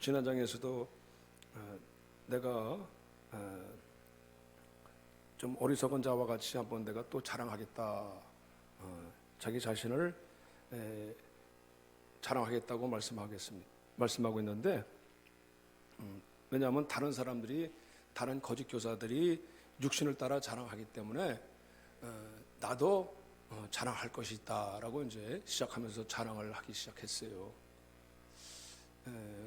지난 장에서도 내가 좀 어리석은 자와 같이 한번 내가 또 자랑하겠다, 자기 자신을 자랑하겠다고 말씀하고 있는데, 왜냐하면 다른 사람들이, 다른 거짓 교사들이 육신을 따라 자랑하기 때문에 나도 자랑할 것이 있다라고 이제 시작하면서 자랑을 하기 시작했어요.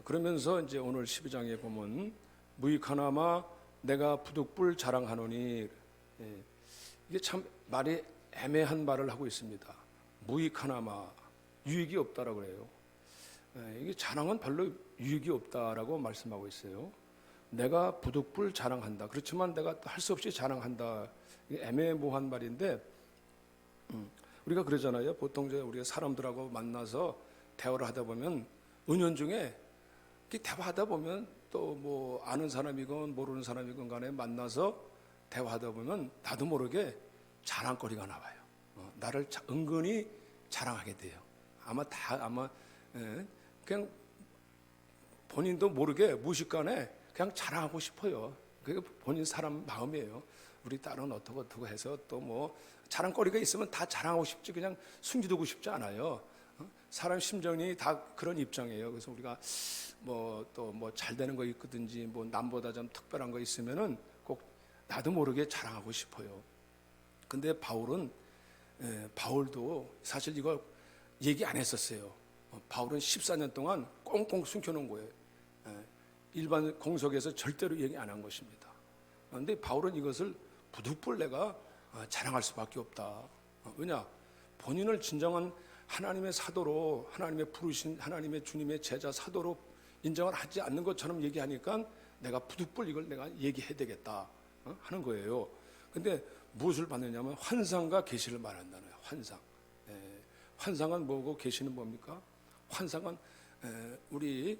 그러면서 이제 오늘 12장에 보면 무익하나마 내가 부득불 자랑하노니, 이게 참 말이 애매한 말을 하고 있습니다. 무익하나마, 유익이 없다라고 그래요. 이게 자랑은 별로 유익이 없다라고 말씀하고 있어요. 내가 부득불 자랑한다. 그렇지만 내가 할 수 없이 자랑한다. 이게 애매모호한 말인데, 우리가 그러잖아요. 보통 우리가 사람들하고 만나서 대화를 하다 보면 은연중에 대화하다 보면 또 뭐 아는 사람이건 모르는 사람이건 간에 만나서 대화하다 보면 나도 모르게 자랑거리가 나와요. 나를 은근히 자랑하게 돼요. 아마 그냥 본인도 모르게 무의식간에 그냥 자랑하고 싶어요. 그게 본인 사람 마음이에요. 우리 딸은 어떻고 해서 또 뭐 자랑거리가 있으면 다 자랑하고 싶지, 그냥 숨겨두고 싶지 않아요. 사람 심정이 다 그런 입장이에요. 그래서 우리가 뭐 또 뭐 잘 되는 거 있거든지 뭐 남보다 좀 특별한 거 있으면은 꼭 나도 모르게 자랑하고 싶어요. 근데 바울도 사실 이걸 얘기 안 했었어요. 바울은 14년 동안 꽁꽁 숨겨놓은 거예요. 일반 공석에서 절대로 얘기 안 한 것입니다. 그런데 바울은 이것을 부득불 내가 자랑할 수밖에 없다. 왜냐? 본인을 진정한 하나님의 사도로, 하나님의 부르신 하나님의 주님의 제자 사도로 인정을 하지 않는 것처럼 얘기하니까 내가 부득불 이걸 내가 얘기해야 되겠다 하는 거예요. 근데 무엇을 받느냐면 환상과 계시를 말한다는 거예요. 환상. 환상은 뭐고 계시는 뭡니까? 환상은 우리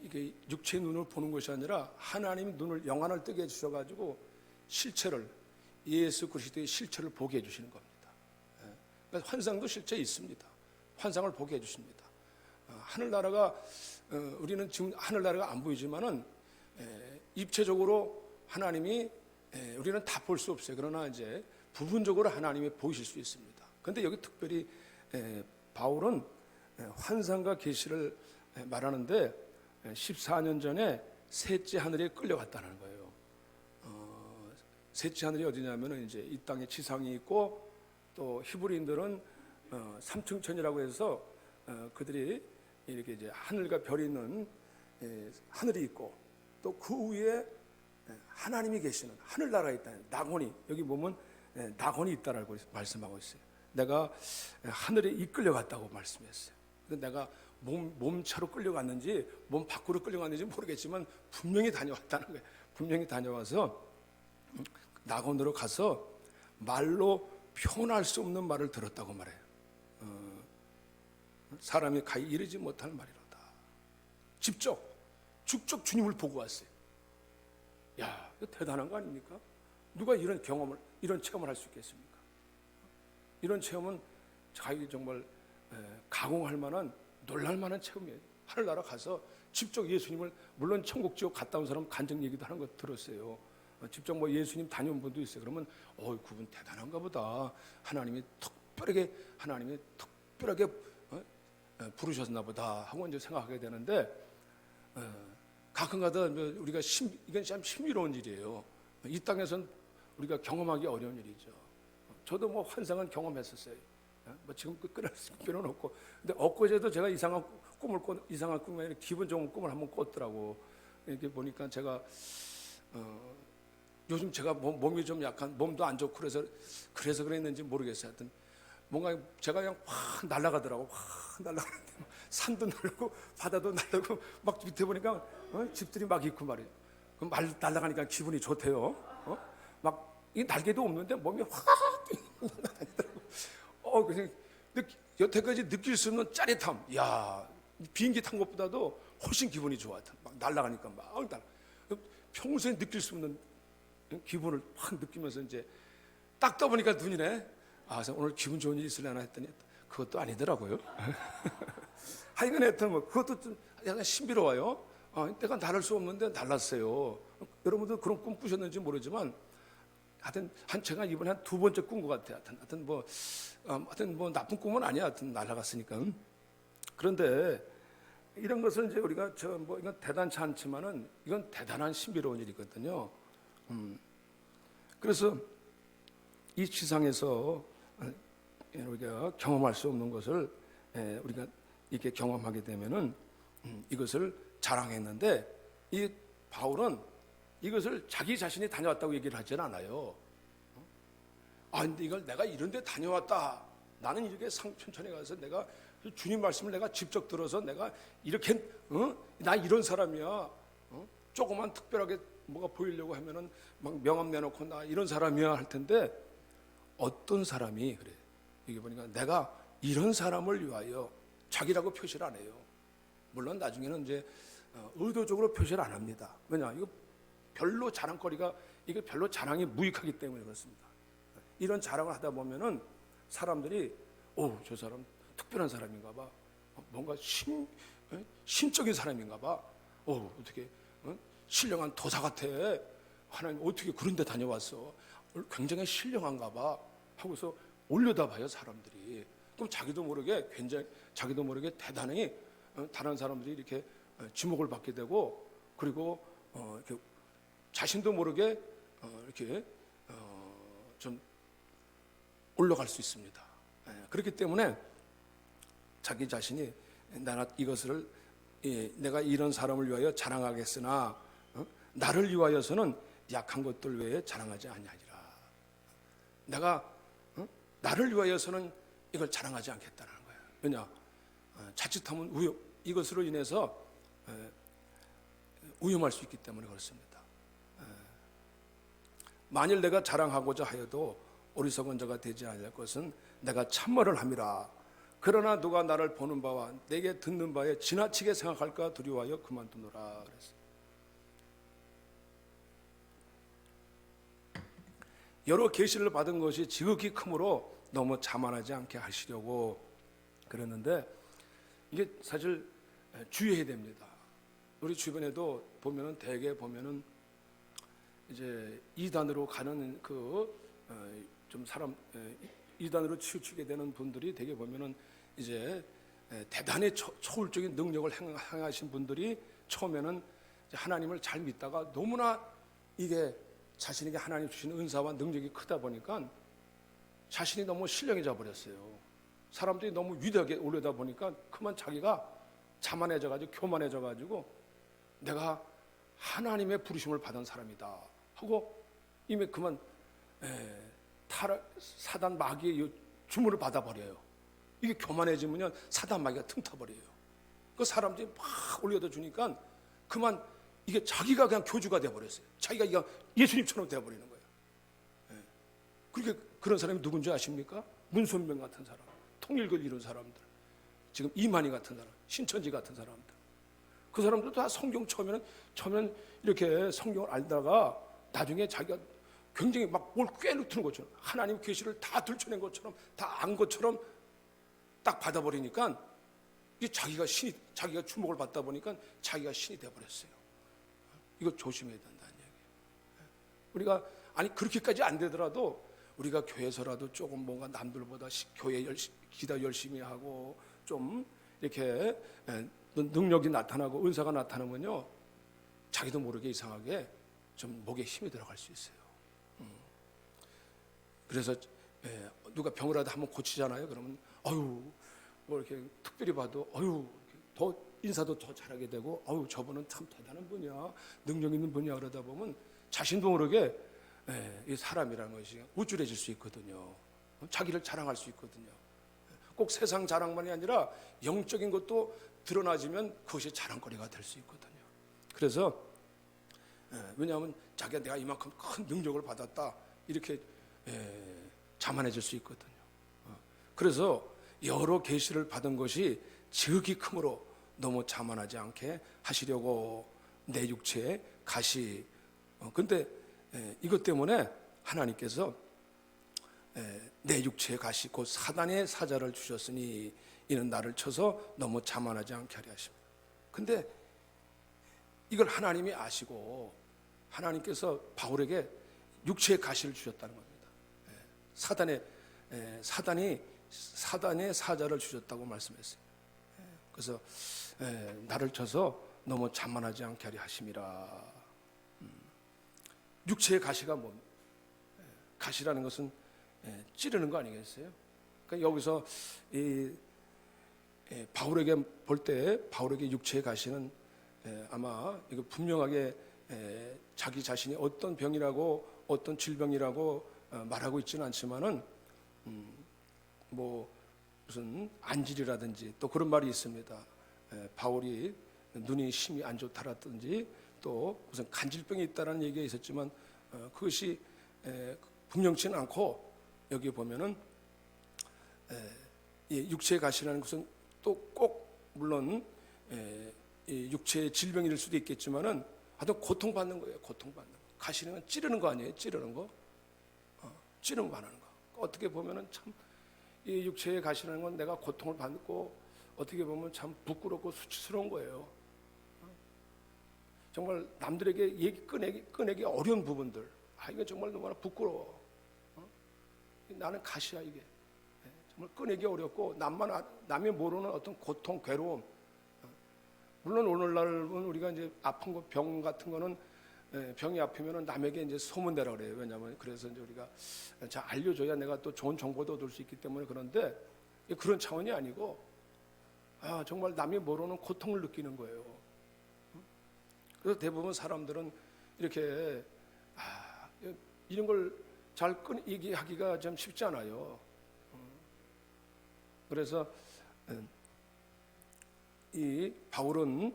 이게 육체의 눈을 보는 것이 아니라 하나님 눈을, 영안을 뜨게 해주셔가지고 실체를, 예수 그리스도의 실체를 보게 해주시는 겁니다. 그러니까 환상도 실제 있습니다. 환상을 보게 해주십니다. 하늘나라가, 우리는 지금 하늘나라가 안 보이지만은 입체적으로 하나님이, 우리는 다 볼 수 없어요. 그러나 이제 부분적으로 하나님이 보이실 수 있습니다. 그런데 여기 특별히 바울은 환상과 계시를 말하는데 14년 전에 셋째 하늘에 끌려갔다는 거예요. 셋째 하늘이 어디냐면은 이제 이 땅에 지상이 있고, 또 히브리인들은 삼층천이라고 해서 그들이 이렇게 이제 하늘과 별이 있는 하늘이 있고, 또 그 위에 하나님이 계시는 하늘나라에 있다는 낙원이, 여기 보면 낙원이 있다라고 말씀하고 있어요. 내가 하늘에 이끌려갔다고 말씀했어요. 내가 몸차로 끌려갔는지 몸 밖으로 끌려갔는지 모르겠지만 분명히 다녀왔다는 거예요. 분명히 다녀와서 낙원으로 가서 말로 표현할 수 없는 말을 들었다고 말해요. 사람이 가히 이르지 못할 말이로다. 직접 주님을 보고 왔어요. 야, 이거 대단한 거 아닙니까? 누가 이런 경험을, 이런 체험을 할 수 있겠습니까? 이런 체험은 자기 정말 가공할 만한, 놀랄 만한 체험이에요. 하늘나라 가서 직접 예수님을, 물론 천국 지옥 갔다 온 사람 간증 얘기도 하는 거 들었어요. 직접 뭐 예수님 다녀온 분도 있어요. 그러면 그분 대단한가 보다. 하나님이 특별하게 부르셨나 보다 하고 이제 생각하게 되는데, 가끔가다 우리가 이건 참 신비로운 일이에요. 이 땅에선 우리가 경험하기 어려운 일이죠. 저도 뭐 환상은 경험했었어요. 뭐 지금 끊을 필요는 없고, 근데 엊그제도 제가 이상한 꿈을, 기분 좋은 꿈을 한번 꿨더라고. 이렇게 보니까 제가 요즘 제가 몸이 좀 약한, 몸도 안 좋고 그래서 그랬는지 모르겠어요. 하여튼 뭔가 제가 그냥 확 날아가더라고. 확 날아가는데 산도 날고 바다도 날고 막 밑에 보니까 집들이 막 있고 말이에요. 그럼 날아가니까 기분이 좋대요. 막 이 날개도 없는데 몸이 확 날아다니더라고. 그래서 여태까지 느낄 수 없는 짜릿함. 야, 비행기 탄 것보다도 훨씬 기분이 좋아. 막 날아가니까 막 평소에 느낄 수 없는 기분을 확 느끼면서 이제 딱 떠보니까 눈이네. 그래서 오늘 기분 좋은 일 있으려나 했더니 그것도 아니더라고요. 하여간 하여튼 뭐 그것도 좀 약간 신비로워요. 내가 날을 수 없는데 날랐어요. 여러분들 그런 꿈 꾸셨는지 모르지만 하여튼 제가 이번에 한 두 번째 꾼 것 같아요. 하여튼 뭐 나쁜 꿈은 아니야. 하여튼 날아갔으니까. 그런데 이런 것은 이제 우리가 이건 대단치 않지만은 이건 대단한 신비로운 일이거든요. 그래서 이 지상에서 우리가 경험할 수 없는 것을 우리가 이렇게 경험하게 되면은 이것을 자랑했는데, 이 바울은 이것을 자기 자신이 다녀왔다고 얘기를 하지는 않아요. 근데 이걸 내가 이런 데 다녀왔다. 나는 이렇게 천천히 가서 내가 주님 말씀을 내가 직접 들어서 내가 이렇게 나 이런 사람이야. 조그만 특별하게 뭐가 보이려고 하면은 막 명함 내놓고 나 이런 사람이야 할 텐데, 어떤 사람이 그래. 이게 보니까 내가 이런 사람을 위하여 자기라고 표시를 안 해요. 물론 나중에는 이제 의도적으로 표시를 안 합니다. 왜냐? 이거 별로 자랑거리가, 이게 별로 자랑이 무익하기 때문에 그렇습니다. 이런 자랑을 하다 보면은 사람들이 저 사람 특별한 사람인가 봐. 뭔가 신적인 사람인가 봐. 어떻게 신령한 도사 같아. 하나님 어떻게 그런 데 다녀왔어. 굉장히 신령한가 봐 하고서 올려다 봐요, 사람들이. 그럼 자기도 모르게 대단히 다른 사람들이 이렇게 지목을 받게 되고, 그리고 이렇게 자신도 모르게 이렇게 좀 올라갈 수 있습니다. 그렇기 때문에 자기 자신이 내가 이런 사람을 위하여 자랑하겠으나 나를 위하여서는 약한 것들 외에 자랑하지 아니하리라. 내가 나를 위하여서는 이걸 자랑하지 않겠다는 거예요. 왜냐? 자칫하면 이것으로 인해서 위험할 수 있기 때문에 그렇습니다. 만일 내가 자랑하고자 하여도 어리석은 자가 되지 않을 것은 내가 참말을 함이라. 그러나 누가 나를 보는 바와 내게 듣는 바에 지나치게 생각할까 두려워하여 그만두노라. 그랬어요. 여러 계시를 받은 것이 지극히 크므로 너무 자만하지 않게 하시려고 그랬는데, 이게 사실 주의해야 됩니다. 우리 주변에도 보면은 대개 보면은 이제 이단으로 가는 좀 이단으로 치우치게 되는 분들이 대개 보면은 이제 대단히 초월적인 능력을 행하신 분들이 처음에는 하나님을 잘 믿다가 너무나 이게 자신에게 하나님 주신 은사와 능력이 크다 보니까 자신이 너무 신령해져 버렸어요. 사람들이 너무 위대하게 올려다 보니까 그만 자기가 자만해져가지고 교만해져가지고 내가 하나님의 부르심을 받은 사람이다 하고 이미 그만 사단 마귀의 주문을 받아버려요. 이게 교만해지면 사단 마귀가 틈타버려요. 그 사람들이 막 올려다 주니까 그만 이게 자기가 그냥 교주가 돼버렸어요. 자기가 그냥 예수님처럼 돼버리는 거예요. 그렇게 그런 사람이 누군지 아십니까? 문선명 같은 사람, 통일교를 이룬 사람들, 지금 이만희 같은 사람, 신천지 같은 사람들. 그 사람들도 다 성경 처음에는 이렇게 성경을 알다가 나중에 자기가 굉장히 막 뭘 꿰누트는 것처럼 하나님 계시를 다 들춰낸 것처럼 다 안 것처럼 딱 받아버리니까 이게 자기가 주목을 받다 보니까 자기가 신이 돼버렸어요. 이거 조심해야 된다는 얘기예요. 우리가 그렇게까지 안 되더라도 우리가 교회에서라도 조금 뭔가 남들보다 교회 기도 열심히 하고 좀 이렇게 능력이 나타나고 은사가 나타나면요, 자기도 모르게 이상하게 좀 목에 힘이 들어갈 수 있어요. 그래서 누가 병을 하다 한번 고치잖아요. 그러면 뭐 이렇게 특별히 봐도 더 인사도 더 잘하게 되고 저분은 참 대단한 분이야, 능력 있는 분이야 그러다 보면 자신도 모르게 이 사람이라는 것이 우쭐해질 수 있거든요. 자기를 자랑할 수 있거든요. 꼭 세상 자랑만이 아니라 영적인 것도 드러나지면 그것이 자랑거리가 될 수 있거든요. 그래서 왜냐하면 자기가 내가 이만큼 큰 능력을 받았다 이렇게 자만해질 수 있거든요. 그래서 여러 계시를 받은 것이 지극히 크므로 너무 자만하지 않게 하시려고 내 육체에 가시. 근데 이것 때문에 하나님께서 내 육체에 가시 곧 사단의 사자를 주셨으니 이는 나를 쳐서 너무 자만하지 않게 하려 하십니다. 근데 이걸 하나님이 아시고 하나님께서 바울에게 육체의 가시를 주셨다는 겁니다. 사단의 사자를 주셨다고 말씀했어요. 그래서 나를 쳐서 너무 자만하지 않게 하려 하심이라. 육체의 가시가 뭡니까? 가시라는 것은 찌르는 거 아니겠어요? 그러니까 여기서 바울에게 볼 때 바울에게 육체의 가시는 아마 이거 분명하게 자기 자신이 어떤 병이라고 어떤 질병이라고 말하고 있지는 않지만은 뭐 무슨 안질이라든지 또 그런 말이 있습니다. 바울이 눈이 심히 안 좋다라든지 또 무슨 간질병이 있다라는 얘기가 있었지만 그것이 분명치는 않고 여기 보면은 육체의 가시라는 것은 또 꼭 물론 육체의 질병일 수도 있겠지만은 하여튼 고통받는 거예요. 고통받는 거. 가시는 건 찌르는 거 아니에요? 찌르는 거. 찌르면 안 하는 거. 어떻게 보면은 참 이 육체의 가시라는 건 내가 고통을 받고 어떻게 보면 참 부끄럽고 수치스러운 거예요. 정말 남들에게 얘기 꺼내기 어려운 부분들. 이거 정말 너무나 부끄러워. 나는 가시야 이게. 정말 꺼내기 어렵고 남이 모르는 어떤 고통, 괴로움. 물론 오늘날은 우리가 이제 아픈 거, 병 같은 거는 병이 아프면은 남에게 이제 소문내라 그래요. 왜냐하면 그래서 이제 우리가 잘 알려줘야 내가 또 좋은 정보도 얻을 수 있기 때문에. 그런데 그런 차원이 아니고 정말 남이 모르는 고통을 느끼는 거예요. 그래서 대부분 사람들은 이렇게 이런 걸 잘 얘기하기가 좀 쉽지 않아요. 그래서 이 바울은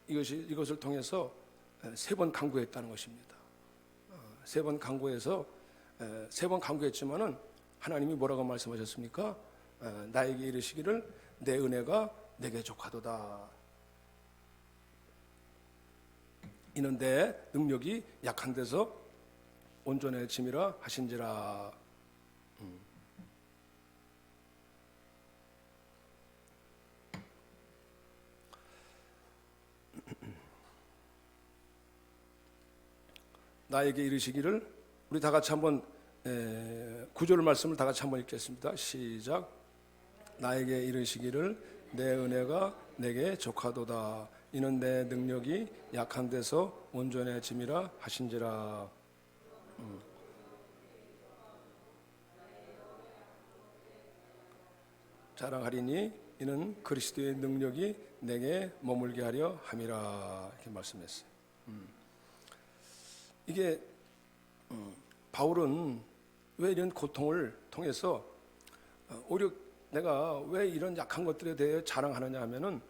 이것을 통해서 세 번 간구했다는 것입니다. 세 번 간구해서 세 번 간구했지만은 하나님이 뭐라고 말씀하셨습니까? 나에게 이르시기를 내 은혜가 내게 족하도다. 이는 내 능력이 약한 데서 온전해짐이라 하신지라. 나에게 이르시기를, 우리 다 같이 한번 구절 말씀을 다 같이 한번 읽겠습니다. 시작. 나에게 이르시기를 내 은혜가 내게 족하도다. 이는 내 능력이 약한 데서 온전해짐이라 하신지라. 자랑하리니 이는 그리스도의 능력이 내게 머물게 하려 함이라. 이렇게 말씀했어요. 이게 바울은 왜 이런 고통을 통해서 오히려 내가 왜 이런 약한 것들에 대해 자랑하느냐 하면은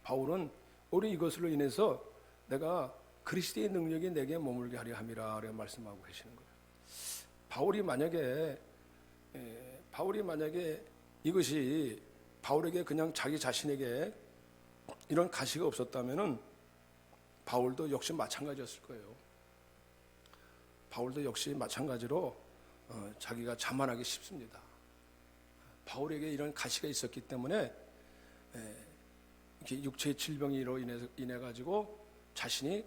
바울은 오히려 이것으로 인해서 내가 그리스도의 능력이 내게 머물게 하려 함이라 말씀하고 계시는 거예요. 바울이 만약에 이것이 바울에게 그냥 자기 자신에게 이런 가시가 없었다면은 바울도 역시 마찬가지였을 거예요. 바울도 역시 마찬가지로 자기가 자만하기 쉽습니다. 바울에게 이런 가시가 있었기 때문에 이렇게 육체의 질병으로 인해 가지고 자신이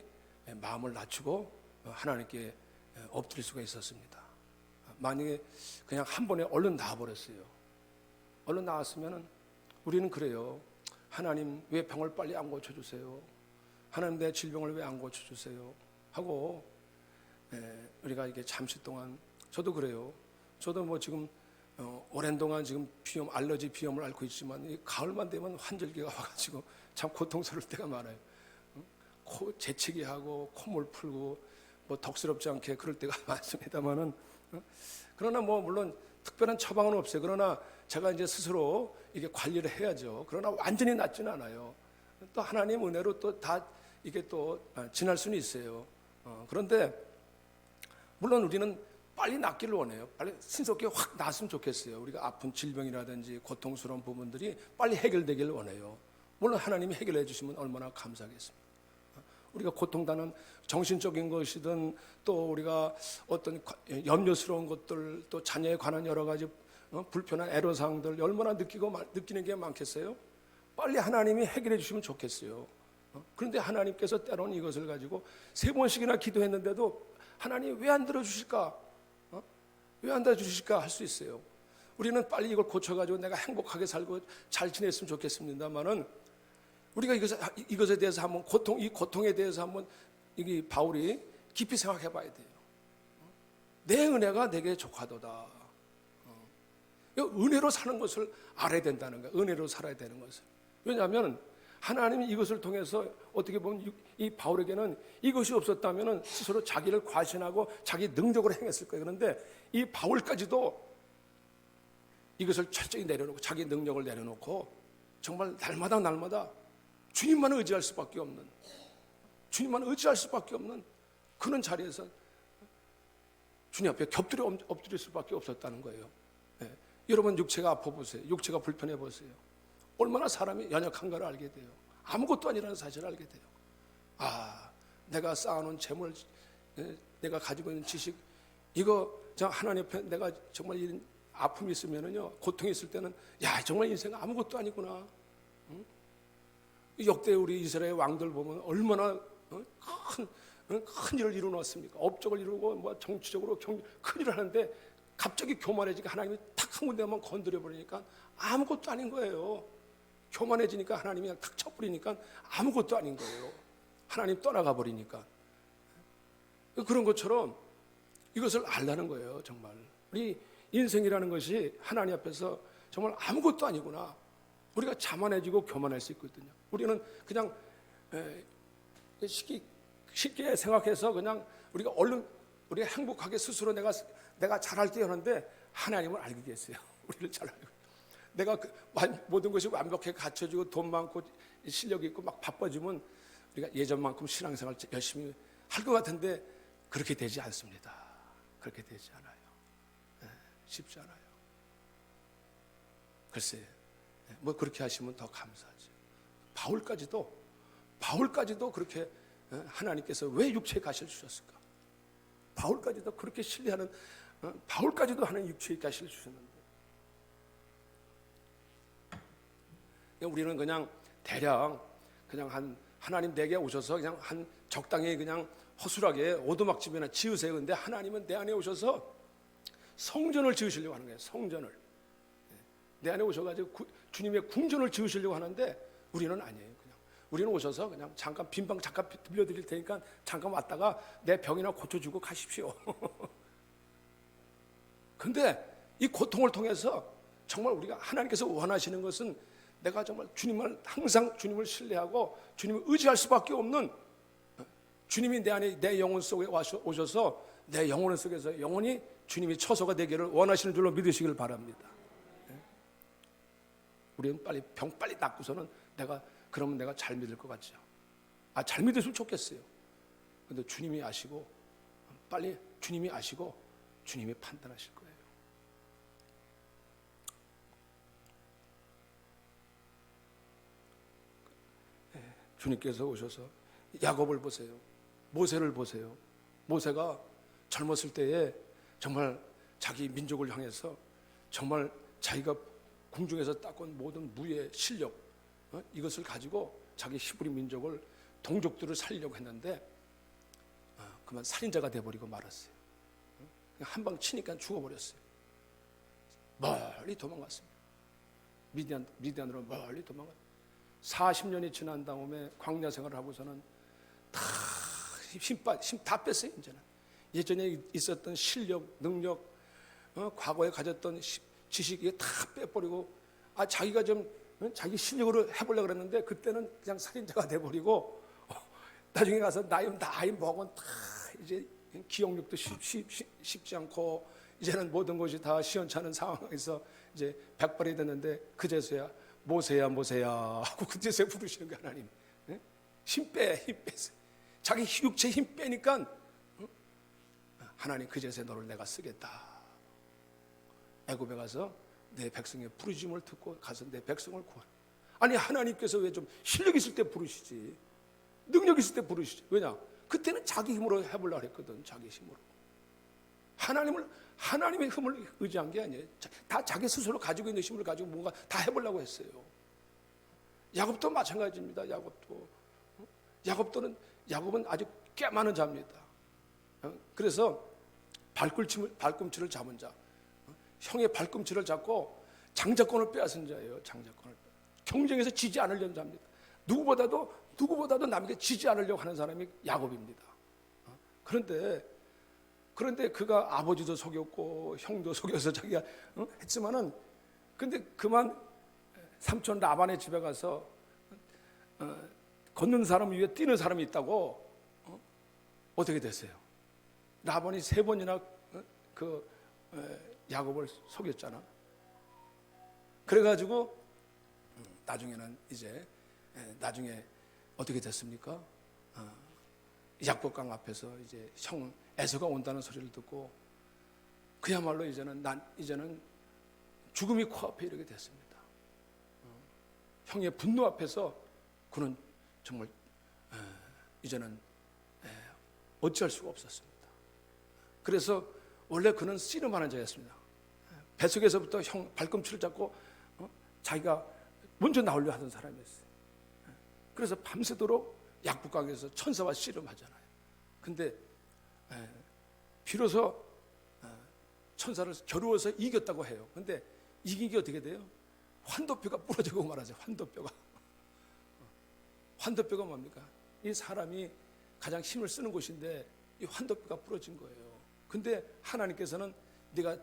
마음을 낮추고 하나님께 엎드릴 수가 있었습니다. 만약에 그냥 한 번에 얼른 나와버렸어요. 얼른 나왔으면은 우리는 그래요. 하나님 왜 병을 빨리 안 고쳐주세요? 하나님 내 질병을 왜 안 고쳐주세요? 하고 우리가 이게 잠시 동안, 저도 그래요. 저도 뭐 지금 오랜 동안 지금 비염, 알러지 비염을 앓고 있지만 이 가을만 되면 환절기가 와가지고 참 고통스러울 때가 많아요. 코 재채기 하고 콧물 풀고 뭐 덕스럽지 않게 그럴 때가 많습니다만은, 그러나 뭐 물론 특별한 처방은 없어요. 그러나 제가 이제 스스로 이게 관리를 해야죠. 그러나 완전히 낫지는 않아요. 또 하나님 은혜로 또 다 이게 또 지날 수는 있어요. 그런데 물론 우리는 빨리 낫기를 원해요. 빨리 신속하게 확 나았으면 좋겠어요. 우리가 아픈 질병이라든지 고통스러운 부분들이 빨리 해결되기를 원해요. 물론 하나님이 해결해 주시면 얼마나 감사하겠습니까? 우리가 고통당하는 정신적인 것이든 또 우리가 어떤 염려스러운 것들, 또 자녀에 관한 여러 가지 불편한 애로사항들 얼마나 느끼는 게 많겠어요? 빨리 하나님이 해결해 주시면 좋겠어요. 그런데 하나님께서 때로는 이것을 가지고 3번씩이나 기도했는데도 하나님 왜 안 들어주실까? 왜 안 들어주실까 할 수 있어요. 우리는 빨리 이걸 고쳐가지고 내가 행복하게 살고 잘 지냈으면 좋겠습니다만은 우리가 이것에 대해서 한번 이 고통에 대해서 한번 이 바울이 깊이 생각해 봐야 돼요. 내 은혜가 내게 족하도다. 은혜로 사는 것을 알아야 된다는 거예요. 은혜로 살아야 되는 것을. 왜냐하면 하나님이 이것을 통해서 어떻게 보면 이 바울에게는 이것이 없었다면 스스로 자기를 과신하고 자기 능력으로 행했을 거예요. 그런데 이 바울까지도 이것을 철저히 내려놓고 자기 능력을 내려놓고 정말 날마다 주님만 의지할 수밖에 없는, 주님만 의지할 수밖에 없는 그런 자리에서 주님 앞에 엎드릴 수밖에 없었다는 거예요. 네. 여러분 육체가 아파 보세요. 육체가 불편해 보세요. 얼마나 사람이 연약한가를 알게 돼요. 아무것도 아니라는 사실을 알게 돼요. 내가 쌓아놓은 재물, 내가 가지고 있는 지식, 이거 하나님 앞에 내가 정말 이런 아픔이 있으면은요, 고통이 있을 때는 정말 인생 아무것도 아니구나. 역대 우리 이스라엘 왕들 보면 얼마나 큰 일을 이루어놨습니까? 업적을 이루고 정치적으로 큰 일을 하는데 갑자기 교만해지니까 하나님이 탁 한 군데만 건드려 버리니까 아무것도 아닌 거예요. 교만해지니까 하나님이 그냥 탁 쳐버리니까 아무것도 아닌 거예요. 하나님 떠나가 버리니까. 그런 것처럼 이것을 알라는 거예요. 정말 우리 인생이라는 것이 하나님 앞에서 정말 아무것도 아니구나. 우리가 자만해지고 교만할 수 있거든요. 우리는 그냥 쉽게 생각해서 그냥 우리가 얼른 우리가 행복하게 스스로 내가 잘할게 하는데 하나님을 알게 됐어요. 우리를 잘 알고. 내가 모든 것이 완벽하게 갖춰지고 돈 많고 실력이 있고 막 바빠지면 우리가 예전만큼 신앙생활 열심히 할 것 같은데 그렇게 되지 않습니다. 그렇게 되지 않아요. 쉽지 않아요. 글쎄, 그렇게 하시면 더 감사하죠. 바울까지도 그렇게 하나님께서 왜 육체에 가시를 주셨을까? 바울까지도 그렇게 신뢰하는, 바울까지도 하는 육체에 가시를 주셨는데, 우리는 그냥 대략 그냥 하나님 내게 오셔서 그냥 적당히 그냥 허술하게 오두막집이나 지으세요. 근데 하나님은 내 안에 오셔서 성전을 지으시려고 하는 거예요. 성전을 내 안에 오셔가지고 주님의 궁전을 지으시려고 하는데 우리는 아니에요. 그냥 우리는 오셔서 그냥 잠깐 빈방 잠깐 빌려드릴 테니까 잠깐 왔다가 내 병이나 고쳐주고 가십시오. 근데 이 고통을 통해서 정말 우리가 하나님께서 원하시는 것은 내가 정말 항상 주님을 신뢰하고 주님을 의지할 수밖에 없는, 주님이 내 안에 내 영혼 속에 오셔서 내 영혼 속에서 영원히 주님이 처소가 되기를 원하시는 줄로 믿으시길 바랍니다. 우리는 병 빨리 낫고서는 그러면 내가 잘 믿을 것 같죠. 잘 믿으시면 좋겠어요. 그런데 주님이 아시고 빨리 주님이 아시고 주님이 판단하실 거예요. 주님께서 오셔서 야곱을 보세요. 모세를 보세요. 모세가 젊었을 때에 정말 자기 민족을 향해서 정말 자기가 궁중에서 닦은 모든 무예 실력, 이것을 가지고 자기 히브리 민족을 동족들을 살리려고 했는데 그만 살인자가 돼버리고 말았어요. 한 방 치니까 죽어버렸어요. 멀리 도망갔습니다. 미디안으로 멀리 도망갔어요. 40년이 지난 다음에 광야 생활을 하고서는 다 힘 다 뺐어요. 이제는 예전에 있었던 실력, 능력, 과거에 가졌던 지식이 다 빼버리고 자기가 좀 자기 실력으로 해보려고 그랬는데 그때는 그냥 살인자가 돼버리고 나중에 가서 나이 먹은 다 이제 기억력도 쉽지 않고 이제는 모든 것이 다 시원찮은 상황에서 이제 백발이 됐는데 그제서야 모세야 하고 그제서야 부르시는 거야. 하나님 힘 빼. 자기 육체 힘 빼니까 하나님 그제서야 너를 내가 쓰겠다. 애굽에 가서 내 백성의 부르짖음을 듣고 가서 내 백성을 구하라. 아니 하나님께서 왜 좀 실력 있을 때 부르시지, 능력 있을 때 부르시지. 왜냐? 그때는 자기 힘으로 해보려고 했거든. 자기 힘으로. 하나님의 힘을 의지한 게 아니에요. 다 자기 스스로 가지고 있는 힘을 가지고 뭔가 다 해보려고 했어요. 야곱도 마찬가지입니다. 야곱도 야곱은 아주 꽤 많은 자입니다. 그래서 발꿈치를 잡은 자, 형의 발꿈치를 잡고 장자권을 빼앗은 자예요. 장자권을 경쟁에서 지지 않으려는 자입니다. 누구보다도 남에게 지지 않으려고 하는 사람이 야곱입니다. 그런데 그가 아버지도 속였고 형도 속여서 자기가 했지만은, 근데 그만 삼촌 라반의 집에 가서 걷는 사람 위에 뛰는 사람이 있다고 어떻게 됐어요? 라반이 3번이나 야곱을 속였잖아. 그래가지고 나중에는 나중에 어떻게 됐습니까? 약복강 앞에서 이제 형 에서가 온다는 소리를 듣고 그야말로 이제는 죽음이 코앞에 이르게 됐습니다. 형의 분노 앞에서 그는 정말 이제는 어찌할 수가 없었습니다. 그래서 원래 그는 씨름하는 자였습니다. 뱃속에서부터 형 발꿈치를 잡고 자기가 먼저 나오려 하던 사람이었어요. 그래서 밤새도록 약북강에서 천사와 씨름하잖아요. 근데 비로소 천사를 겨루어서 이겼다고 해요. 근데 이긴 게 어떻게 돼요? 환도뼈가 부러지고 말하죠. 환도뼈가 뭡니까? 이 사람이 가장 힘을 쓰는 곳인데 이 환도뼈가 부러진 거예요. 근데 하나님께서는 네가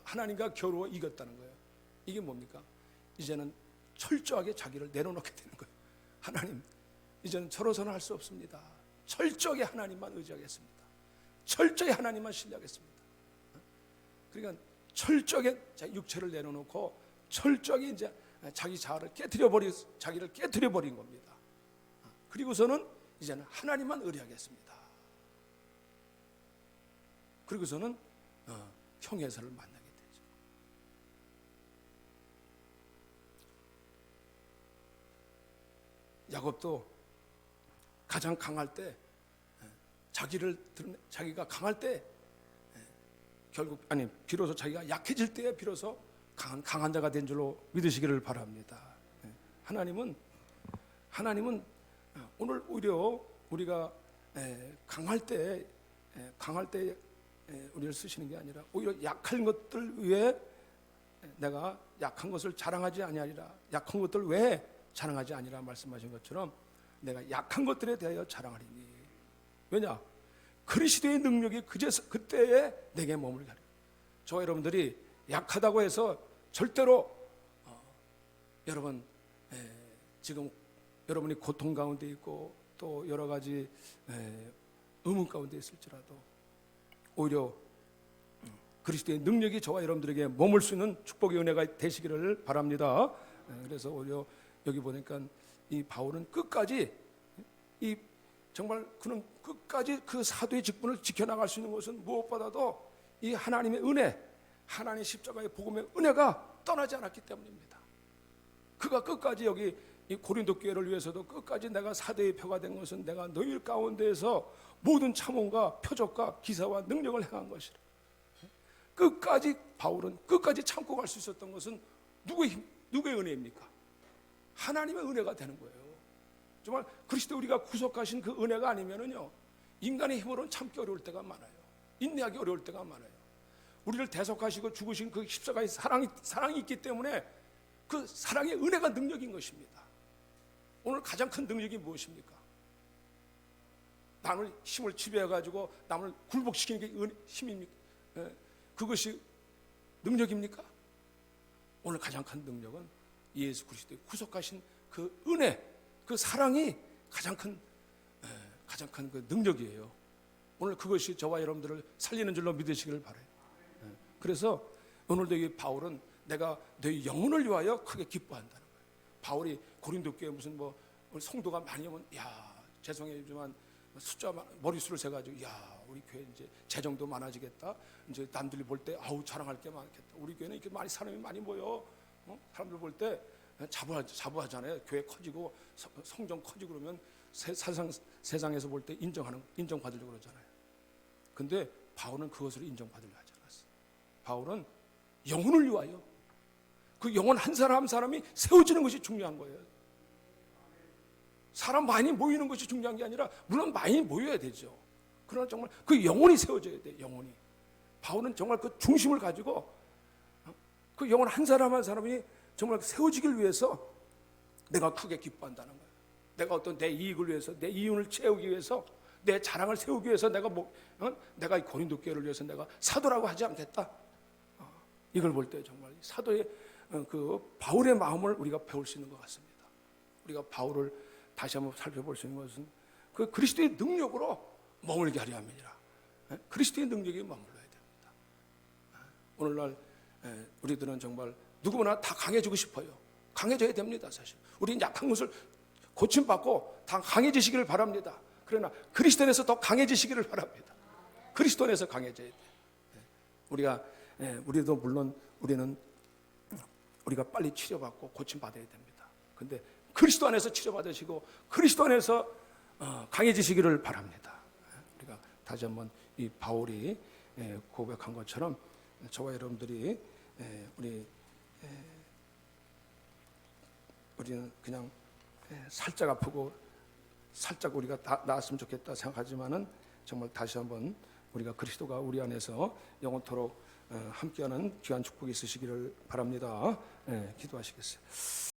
하나님과 겨루어 이겼다는 거예요. 이게 뭡니까? 이제는 철저하게 자기를 내려놓게 되는 거예요. 하나님, 이제는 저로서는 할 수 없습니다. 철저하게 하나님만 의지하겠습니다. 철저히 하나님만 신뢰하겠습니다. 그러니까 철저하게 육체를 내려놓고 철저하게 이제 자기를 깨뜨려 버린 겁니다. 그리고서는 이제는 하나님만 의뢰하겠습니다. 그리고서는 형 에서를 만나게 되죠. 야곱도 가장 강할 때, 자기가 강할 때, 비로소 자기가 약해질 때에 비로소 강한 자가 된 줄로 믿으시기를 바랍니다. 하나님은 오늘 오히려 우리가 강할 때 우리를 쓰시는 게 아니라 오히려 약한 것들 위해 내가 약한 것을 자랑하지 아니하리라. 약한 것들 외에 자랑하지 아니라 말씀하신 것처럼 내가 약한 것들에 대하여 자랑하리니. 왜냐? 그리스도의 능력이 그때에 내게 머물게 하리라. 저와 여러분들이 약하다고 해서 절대로 여러분 지금 여러분이 고통 가운데 있고 또 여러 가지 의문 가운데 있을지라도 오히려 그리스도의 능력이 저와 여러분들에게 머물 수 있는 축복의 은혜가 되시기를 바랍니다. 그래서 오히려 여기 보니까 이 바울은 끝까지 정말 그는 끝까지 그 사도의 직분을 지켜나갈 수 있는 것은 무엇보다도 이 하나님의 은혜, 하나님의 십자가의 복음의 은혜가 떠나지 않았기 때문입니다. 그가 끝까지 여기 이 고린도 교회를 위해서도 끝까지 내가 사도의 표가 된 것은 내가 너희 가운데에서 모든 참음과 표적과 기사와 능력을 행한 것이라. 끝까지 바울은 끝까지 참고 갈 수 있었던 것은 누구의 은혜입니까? 하나님의 은혜가 되는 거예요. 정말 그리스도 우리가 구속하신 그 은혜가 아니면은요, 인간의 힘으로는 참기 어려울 때가 많아요. 인내하기 어려울 때가 많아요. 우리를 대속하시고 죽으신 그 십자가의 사랑이 있기 때문에 그 사랑의 은혜가 능력인 것입니다. 오늘 가장 큰 능력이 무엇입니까? 남을 힘을 지배해가지고 남을 굴복시키는 게 힘입니까? 그것이 능력입니까? 오늘 가장 큰 능력은 예수 그리스도의 구속하신 그 은혜, 그 사랑이 가장 큰 그 능력이에요. 오늘 그것이 저와 여러분들을 살리는 줄로 믿으시기를 바라요. 그래서 오늘도 이 바울은 내가 너희 영혼을 위하여 크게 기뻐한다는 거예요. 바울이 고린도 교회 무슨 성도가 많이 오면 죄송해지만 머릿수를 세가지고 우리 교회 이제 재정도 많아지겠다. 이제 남들이 볼 때 자랑할 게 많겠다. 우리 교회는 이렇게 사람이 많이 모여. 사람들 볼 때 자부하잖아요. 교회 커지고 성전 커지고 그러면 세상에서 볼 때 인정받으려고 그러잖아요. 근데 바울은 그것으로 인정받으려 하지 않았어요. 바울은 영혼을 위하여 그 영혼 한 사람 한 사람이 세워지는 것이 중요한 거예요. 사람 많이 모이는 것이 중요한 게 아니라 물론 많이 모여야 되죠. 그러나 정말 그 영혼이 세워져야 돼. 영혼이. 바울은 정말 그 중심을 가지고 그 영혼 한 사람 한 사람이 정말 세워지길 위해서 내가 크게 기뻐한다는 거예요. 내가 어떤 내 이익을 위해서, 내 이윤을 채우기 위해서, 내 자랑을 세우기 위해서 내가 이 고린도 교회를 위해서 내가 사도라고 하지 않겠다. 이걸 볼 때 정말 사도의 그 바울의 마음을 우리가 배울 수 있는 것 같습니다. 우리가 바울을 다시 한번 살펴볼 수 있는 것은 그 그리스도의 능력으로 머물게 하려 함이니라. 그리스도의 능력이 머물러야 됩니다. 오늘날 우리들은 정말 누구나 다 강해지고 싶어요. 강해져야 됩니다. 사실 우리는 약한 것을 고침받고 다 강해지시기를 바랍니다. 그러나 그리스도 안에서 더 강해지시기를 바랍니다. 그리스도 안에서 강해져야 돼요. 우리도 물론 우리가 빨리 치료받고 고침받아야 됩니다. 근데 그리스도 안에서 치료받으시고 그리스도 안에서 강해지시기를 바랍니다. 우리가 다시 한번 이 바울이 고백한 것처럼 저와 여러분들이 우리는 그냥 살짝 아프고 살짝 우리가 나았으면 좋겠다 생각하지만은 정말 다시 한번 우리가 그리스도가 우리 안에서 영원토록 함께하는 귀한 축복이 있으시기를 바랍니다. 기도하시겠어요?